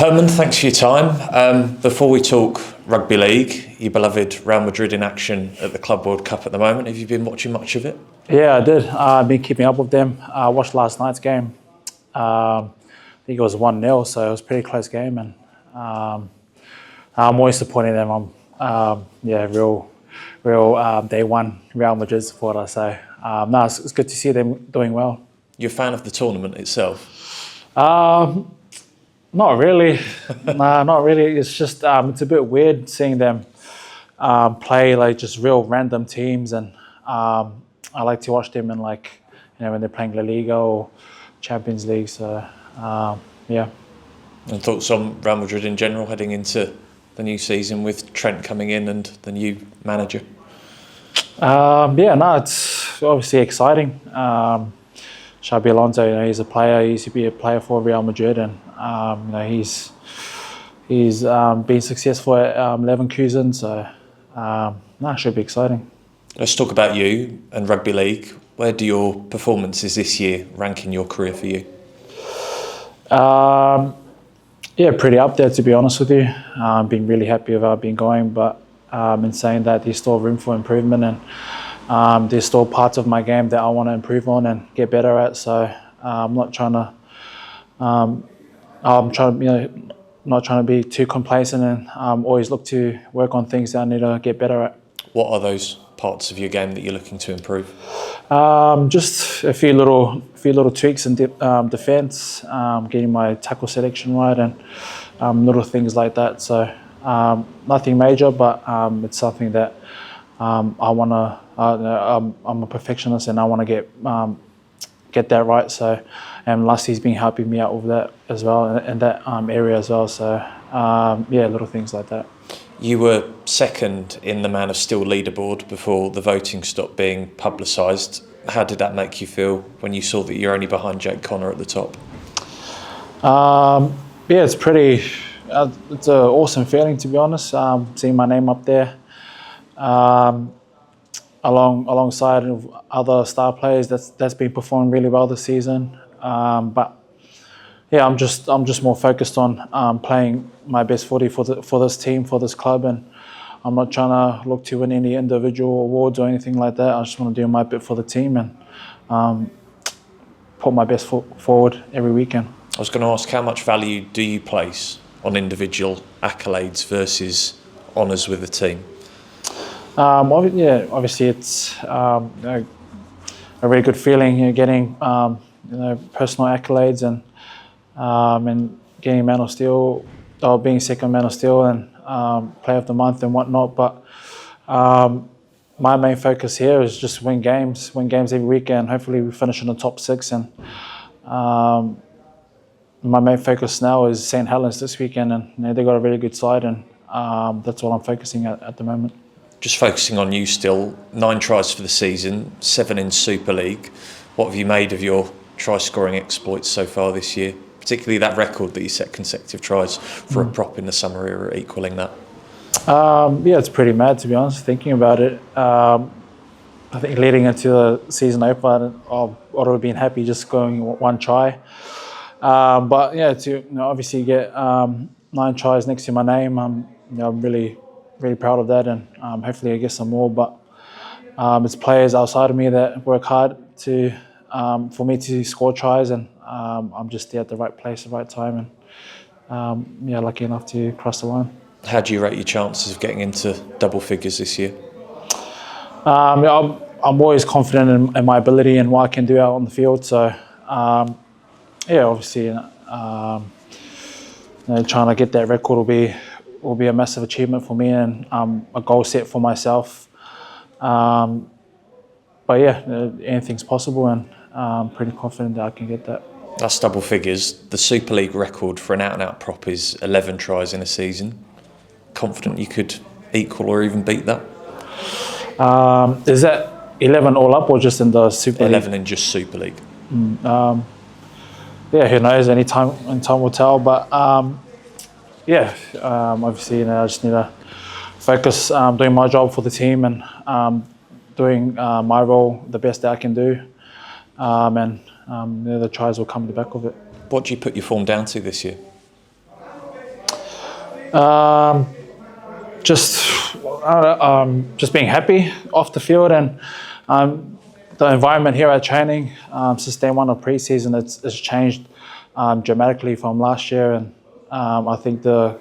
Herman, thanks for your time. Before we talk rugby league, your beloved Real Madrid in action at the Club World Cup at the moment. Have you been watching much of it? Yeah, I did. I've been keeping up with them. I watched last night's game. I think it was 1-0, so it was a pretty close game. And I'm always supporting them. I'm real day one Real Madrid supporter. So it's good to see them doing well. You're a fan of the tournament itself? Not really. No, not really. It's just it's a bit weird seeing them play like just real random teams, and I like to watch them in when they're playing La Liga or Champions League. So yeah. And thoughts on Real Madrid in general heading into the new season with Trent coming in and the new manager? It's obviously exciting. Xabi Alonso, he's a player. He used to be a player for Real Madrid, and he's been successful at Leverkusen. So it should be exciting. Let's talk about you and rugby league. Where do your performances this year rank in your career for you? Pretty up there, to be honest with you. I've been really happy with how I've been going, but in saying that, there's still room for improvement, and there's still parts of my game that I want to improve on and get better at. So I'm not trying to be too complacent, and always look to work on things that I need to get better at. What are those parts of your game that you're looking to improve? Just a few little tweaks in defence, getting my tackle selection right, and little things like that. So nothing major, but it's something that I want to. I'm a perfectionist, and I want to get that right. So, and Lusty's been helping me out with that as well, in that area as well. So little things like that. You were second in the Man of Steel leaderboard before the voting stopped being publicised. How did that make you feel when you saw that you're only behind Jake Connor at the top? It's pretty. It's an awesome feeling, to be honest. Seeing my name up there, alongside other star players that's been performing really well this season. I'm just more focused on playing my best footy for this team, for this club, and I'm not trying to look to win any individual awards or anything like that. I just want to do my bit for the team and put my best foot forward every weekend. I was going to ask, how much value do you place on individual accolades versus honours with the team? Obviously it's a really good feeling, getting personal accolades and getting Man of Steel, or being second Man of Steel, and Player of the Month and whatnot. But my main focus here is just win games every weekend. Hopefully we finish in the top 6, and my main focus now is St. Helens this weekend, and they got a really good side, and that's what I'm focusing at the moment. Just focusing on you still, 9 tries for the season, 7 in Super League. What have you made of your try-scoring exploits so far this year? Particularly that record that you set consecutive tries for a prop in the summer era, equalling that. It's pretty mad, to be honest, thinking about it. I think leading into the season opener, I would have been happy just going 1 try. To obviously get 9 tries next to my name, I'm really, really proud of that, and hopefully I get some more. But it's players outside of me that work hard for me to score tries, and I'm just there at the right place, the right time, and lucky enough to cross the line. How do you rate your chances of getting into double figures this year? I'm always confident in my ability and what I can do out on the field. So obviously, trying to get that record will be a massive achievement for me, and a goal set for myself. Anything's possible, and I'm pretty confident that I can get that. That's double figures. The Super League record for an out-and-out prop is 11 tries in a season. Confident you could equal or even beat that? Is that 11 all up or just in the Super League? 11 in just Super League. Who knows? Time will tell. But obviously, I just need to focus doing my job for the team, and doing my role the best that I can do, and the tries will come to the back of it. What do you put your form down to this year? Just being happy off the field, and the environment here at training since day one of preseason, it's changed dramatically from last year, and I think the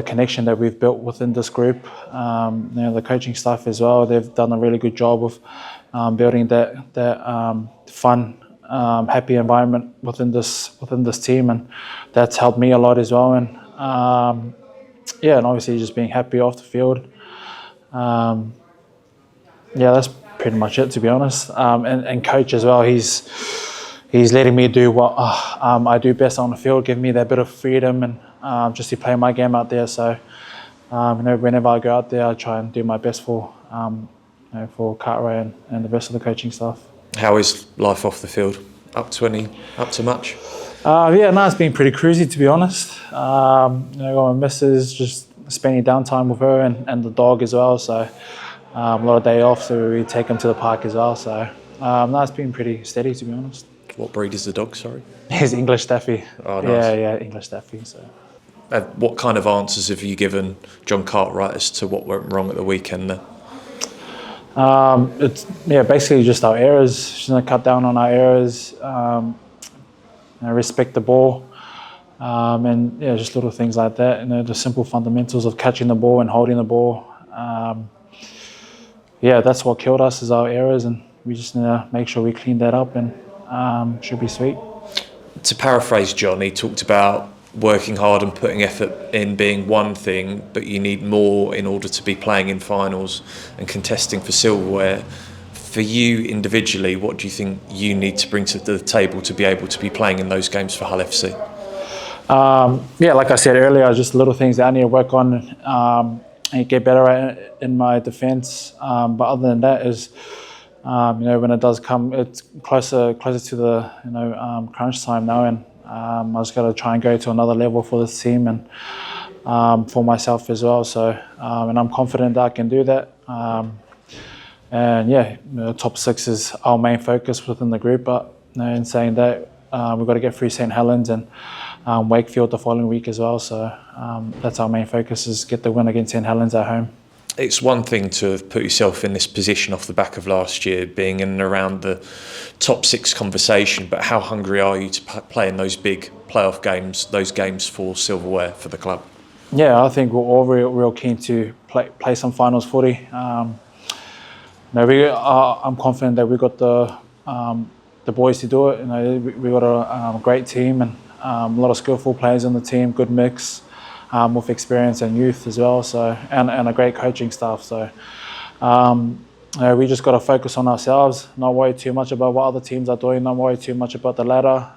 connection that we've built within this group, the coaching staff as well, they've done a really good job of building that fun, happy environment within this team, and that's helped me a lot as well. And and obviously just being happy off the field. That's pretty much it, to be honest. And coach as well, he's letting me do what I do best on the field, giving me that bit of freedom and just to play my game out there. So whenever I go out there, I try and do my best for Cartwright and the rest of the coaching staff. How is life off the field? Up to much? It's been pretty cruisy, to be honest. Got my missus, just spending downtime with her and the dog as well. So a lot of day off, so we take him to the park as well. So it's been pretty steady, to be honest. What breed is the dog, sorry? He's English Staffy. Oh, nice. Yeah, English Staffy. So. What kind of answers have you given John Cartwright as to what went wrong at the weekend there? It's basically just our errors. Just gonna cut down on our errors, respect the ball, and just little things like that. The simple fundamentals of catching the ball and holding the ball. That's what killed us, is our errors, and we just need to make sure we clean that up, and should be sweet. To paraphrase John, he talked about working hard and putting effort in being one thing, but you need more in order to be playing in finals and contesting for silverware. For you individually, what do you think you need to bring to the table to be able to be playing in those games for Hull FC? Like I said earlier, just little things that I need to work on and get better at in my defence. But other than that, is when it does come, it's closer to the crunch time now, and I just got to try and go to another level for this team and for myself as well. So, and I'm confident that I can do that. Top six is our main focus within the group. But in saying that, we've got to get through St Helens and Wakefield the following week as well. So that's our main focus, is get the win against St Helens at home. It's one thing to have put yourself in this position off the back of last year, being in and around the top six conversation, but how hungry are you to play in those big playoff games, those games for silverware for the club? Yeah, I think we're all real keen to play some finals footy. I'm confident that we've got the boys to do it. We got a great team and a lot of skillful players on the team, good mix. With experience and youth as well, so and a great coaching staff. So we just got to focus on ourselves, not worry too much about what other teams are doing, not worry too much about the ladder.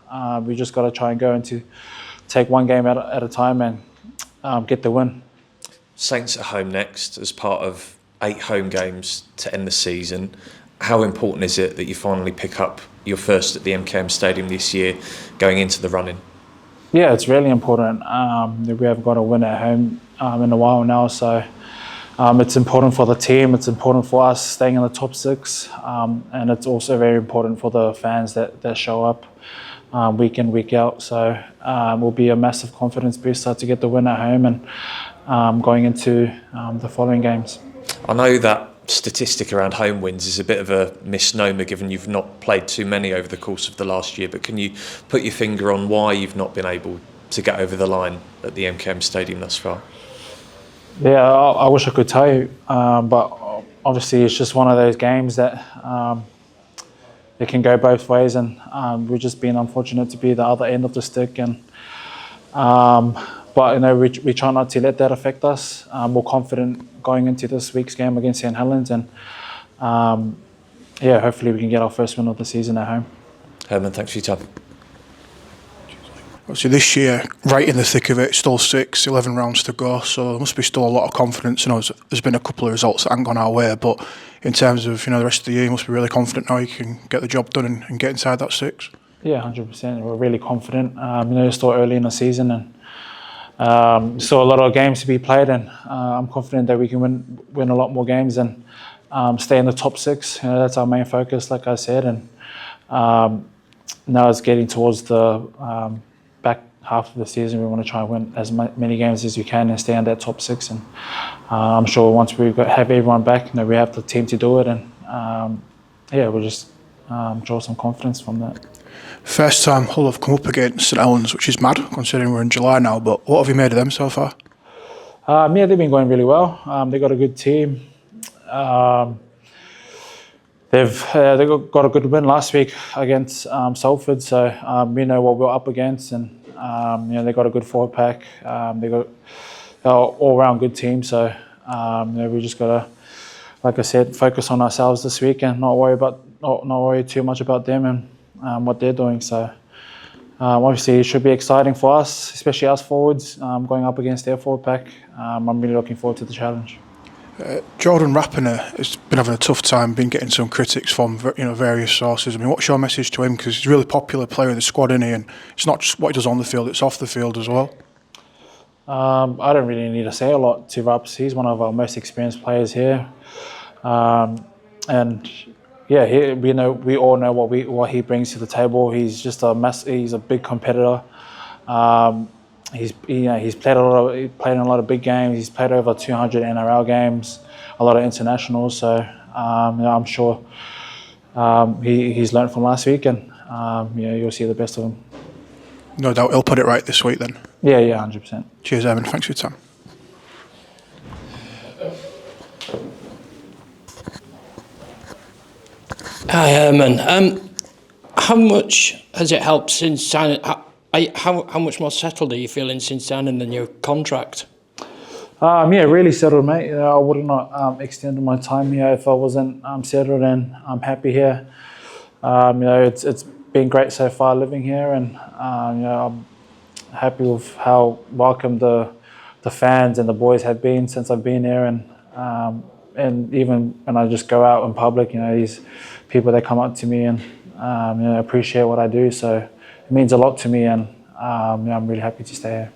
We just got to try and go into take one game at a time and get the win. Saints at home next as part of 8 home games to end the season. How important is it that you finally pick up your first at the MKM Stadium this year, going into the run-in? Yeah, it's really important. We haven't got a win at home in a while now, so it's important for the team, it's important for us staying in the top 6, and it's also very important for the fans that show up week in, week out. So it will be a massive confidence booster to get the win at home and going into the following games. I know that statistic around home wins is a bit of a misnomer, given you've not played too many over the course of the last year, but can you put your finger on why you've not been able to get over the line at the MKM Stadium thus far? Yeah, I wish I could tell you, but obviously it's just one of those games that it can go both ways, and we've just been unfortunate to be the other end of the stick, and but we try not to let that affect us. We're confident going into this week's game against St Helens, and hopefully we can get our first win of the season at home. Herman, thanks for your time. Obviously this year, right in the thick of it, still 11 rounds to go, so there must be still a lot of confidence. There's been a couple of results that haven't gone our way, but in terms of the rest of the year, you must be really confident now you can get the job done and get inside that 6. Yeah, 100%. We're really confident. It's still early in the season, and still a lot of games to be played, and I'm confident that we can win a lot more games and stay in the top 6. That's our main focus, like I said, and now it's getting towards the half of the season we want to try and win as many games as we can and stay in that top 6. And I'm sure once we have everyone back, we have the team to do it. And we'll just draw some confidence from that. First time Hull have come up against St Helens, which is mad considering we're in July now. But what have you made of them so far? They've been going really well. They've got a good team. They've got a good win last week against Salford, so we know what we're up against, and they've got a good forward pack. They've got an all-round good team, so we just got to, like I said, focus on ourselves this week and not worry too much about them and what they're doing. So obviously it should be exciting for us, especially us forwards, going up against their forward pack. I'm really looking forward to the challenge. Jordan Rapiner has been having a tough time, been getting some critics from various sources. I mean, what's your message to him? Because he's a really popular player in the squad, isn't he? And it's not just what he does on the field; it's off the field as well. I don't really need to say a lot to Raps. He's one of our most experienced players here, and yeah, we all know what he brings to the table. He's just he's a big competitor. He's played in a lot of big games. He's played over 200 NRL games, a lot of internationals. So I'm sure he's learned from last week, and you'll see the best of him. No doubt he'll put it right this week then. Yeah, 100%. Cheers, Herman. Thanks for your time. Hi, Herman. How much has it helped since signing? How much more settled are you feeling since signing the new contract? Really settled, mate. I would not extended my time here if I wasn't settled, and I'm happy here. It's been great so far living here, and I'm happy with how welcome the fans and the boys have been since I've been here, and even when I just go out in public, these people that come up to me and appreciate what I do. So it means a lot to me, and I'm really happy to stay here.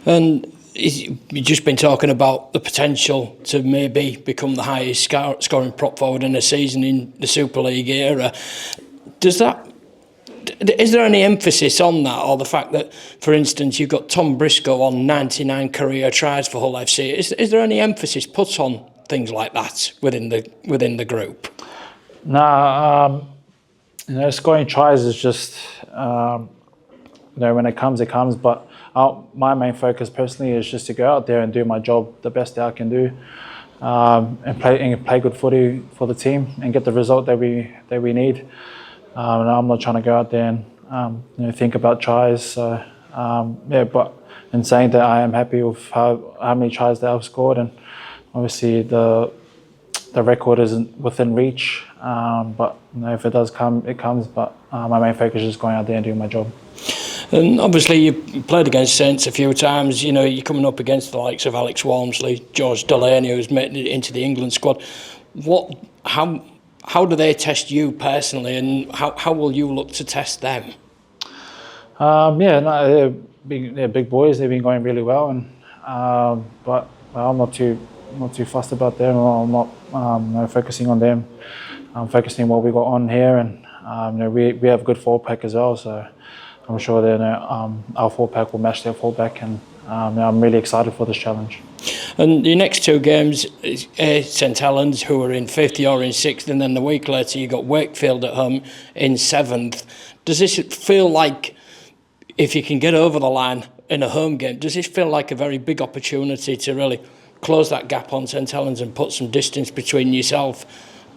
And you've just been talking about the potential to maybe become the highest scoring prop forward in a season in the Super League era. Is there any emphasis on that, or the fact that, for instance, you've got Tom Briscoe on 99 career tries for Hull FC? Is there any emphasis put on things like that within the group? Scoring tries is just when it comes. But my main focus personally is just to go out there and do my job the best that I can do, and play good footy for the team and get the result that we need. And I'm not trying to go out there and think about tries. So but in saying that, I am happy with how many tries that I've scored, and obviously the record isn't within reach. But if it does come, it comes. But my main focus is just going out there and doing my job. And obviously you played against Saints a few times. You're coming up against the likes of Alex Walmsley, George Delaney, who's made it into the England squad. How do they test you personally, and how will you look to test them? They're big boys. They've been going really well, and but I'm not too fussed about them. I'm not focusing on them. I'm focusing on what we got on here, and we have a good forward pack as well. So I'm sure that our forward pack will match their forward pack, and I'm really excited for this challenge. And your next two games is St Helens, who are in 5th, you're in 6th, and then the week later you got Wakefield at home in 7th. Does this feel like, if you can get over the line in a home game, does this feel like a very big opportunity to really close that gap on St Helens and put some distance between yourselves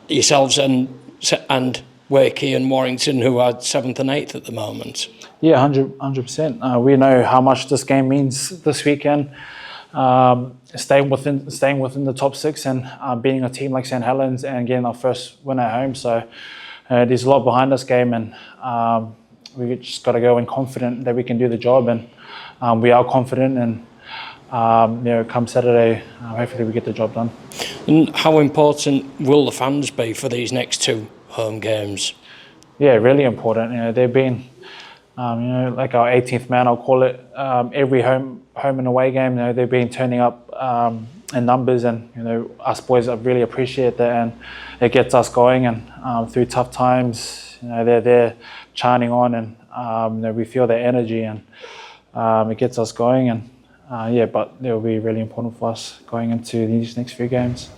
and Wakey and Warrington, who are 7th and 8th at the moment? Yeah, 100%. We know how much this game means this weekend. Staying within the top 6 and beating a team like St Helens and getting our first win at home. So there's a lot behind this game, and we just got to go in confident that we can do the job, and we are confident. And come Saturday, hopefully we get the job done. And how important will the fans be for these next two home games? Yeah, really important. They've been, like our 18th man, I'll call it. Every home and away game, they've been turning up in numbers, and us boys really appreciate that, and it gets us going. And through tough times, they're there chanting on, and we feel their energy, and it gets us going, and yeah, but it will be really important for us going into these next few games.